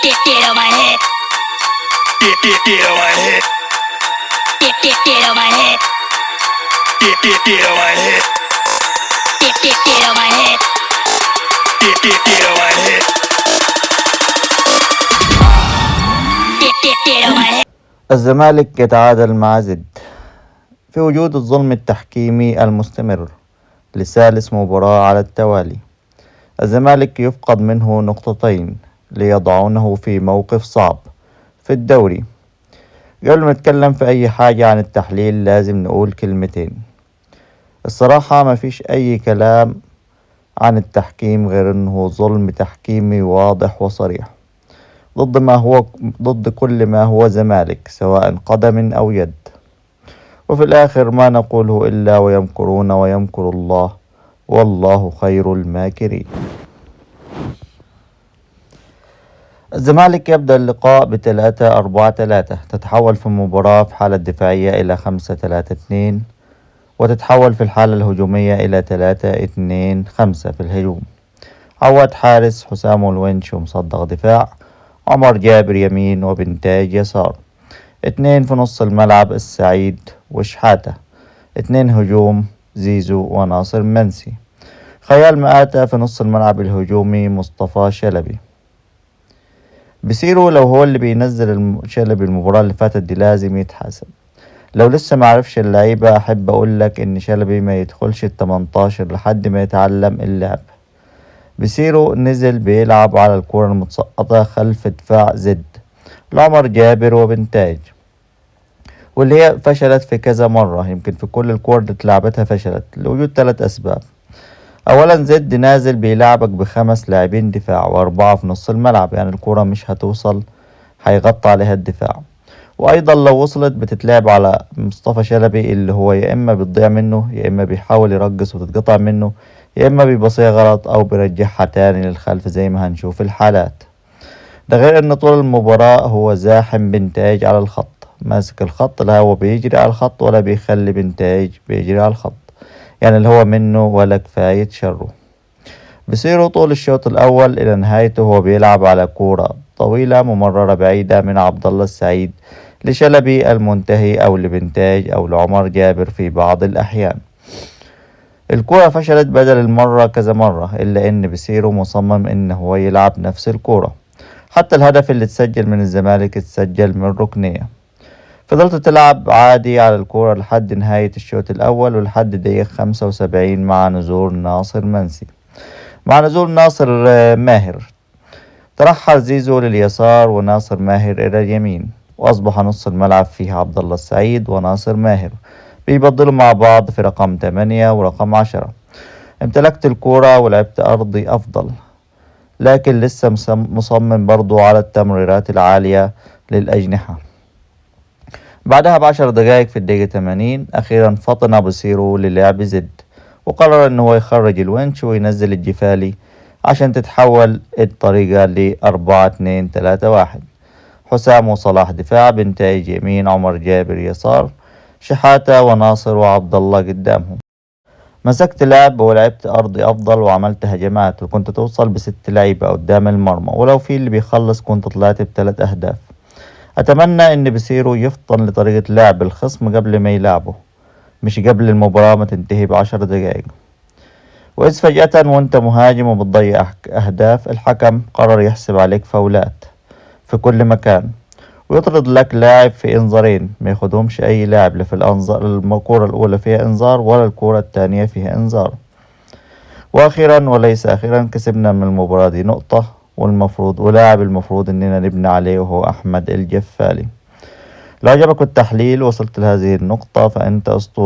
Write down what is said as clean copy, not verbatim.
Get on my head. Get on my head. Get on my head. Get on my head. Get on my head. Get on my head. Get on my head. الزمالك يتعادل مع زد في وجود الظلم التحكيمي المستمر لثالث مباراة على التوالي. الزمالك يفقد منه نقطتين ليضعونه في موقف صعب في الدوري. قبل ما نتكلم في أي حاجة عن التحليل لازم نقول كلمتين. الصراحة ما فيش أي كلام عن التحكيم غير أنه ظلم تحكيمي واضح وصريح ضد كل ما هو زمالك سواء قدم أو يد. وفي الآخر ما نقوله إلا ويمكرون ويمكر الله والله خير الماكرين. الزمالك يبدأ اللقاء ب3-4-3، تتحول في المباراة في حالة دفاعية إلى 5-3-2، وتتحول في الحالة الهجومية إلى 3-2-5 في الهجوم. عواد حارس، حسام الونش ومصدق دفاع، عمر جابر يمين وبنتاج يسار. 2 في نص الملعب السعيد وشحاتة. 2 هجوم زيزو وناصر منسي. خيال مآتة في نص الملعب الهجومي مصطفى شلبي. بصيروا لو هو اللي بينزل شلبي المباراة اللي فاتت دي لازم يتحاسب. لو لسه معرفش اللعيبة أحب أقولك إن شلبي ما يدخلش ال18 لحد ما يتعلم اللعب. بصيروا نزل بيلعب على الكرة المتسقطة خلف دفاع زد لعمر جابر وبنتاج، واللي هي فشلت في كذا مرة، يمكن في كل الكور اللي اتلعبتها فشلت لوجود 3 أسباب. أولا زد نازل بيلعبك ب5 لاعبين دفاع و4 في نص الملعب، يعني الكرة مش هتوصل، هيغطى عليها الدفاع. وأيضا لو وصلت بتتلعب على مصطفى شلبي اللي هو يا إما بتضيع منه يا إما بيحاول يرقص وتتقطع منه يا إما بيبصيها غلط أو بيرجعها تاني للخلف زي ما هنشوف الحالات. ده غير إن طول المباراة هو زاحم بنتاج على الخط، ماسك الخط، لا هو بيجري على الخط ولا بيخلي بنتاج بيجري على الخط، يعني اللي هو منه ولا كفاية شره. بصيروا طول الشوط الأول إلى نهايته هو بيلعب على كورة طويلة ممررة بعيدة من عبد الله السعيد لشلبي المنتهي أو لبنتاج أو لعمر جابر في بعض الأحيان. الكرة فشلت بدل المرة كذا مرة، إلا إن بصيروا مصمم إنه هو يلعب نفس الكرة. حتى الهدف اللي اتسجل من الزمالك اتسجل من ركنية. فضلت تلعب عادي على الكرة لحد نهاية الشوط الأول ولحد دقيقة 75 مع نزول ناصر منسي. مع نزول ناصر ماهر ترحل زيزو لليسار وناصر ماهر إلى اليمين، وأصبح نص الملعب فيه عبد الله السعيد وناصر ماهر بيبدلوا مع بعض في رقم 8 ورقم 10. امتلكت الكرة ولعبت أرضي أفضل، لكن لسه مصمم برضو على التمريرات العالية للأجنحة. بعدها ب10 دقائق في الدقيقة 80 أخيرا فطن بصيروا للعب زد، وقرر إنه هو يخرج الونش وينزل الجفالي عشان تتحول الطريقة ل4-2-3-1. حسام وصلاح دفاع، بنتاج يمين، عمر جابر يسار، شحاتة وناصر وعبد الله قدامهم. مسكت لعب ولعبت أرضي أفضل وعملت هجمات، وكنت توصل ب6 لعيبة قدام المرمى، ولو في اللي بيخلص كنت طلعت ب3 أهداف. أتمنى إن بصيروا يفطن لطريقة لعب الخصم قبل ما يلعبه، مش قبل المباراة ما تنتهي ب10 دقائق. وإذ فجأة وأنت مهاجم وبتضيع أهداف الحكم قرر يحسب عليك فاولات في كل مكان ويطرد لك لاعب في إنذارين ما ياخدهمش أي لاعب، لا في الكرة الأولى فيها إنذار ولا الكرة الثانية فيها إنذار. وأخيرا وليس أخيرا كسبنا من المباراة دي نقطة، ولاعب المفروض إننا نبني عليه وهو أحمد الجفالي. لو عجبك التحليل وصلت لهذه النقطة فأنت أسطورة.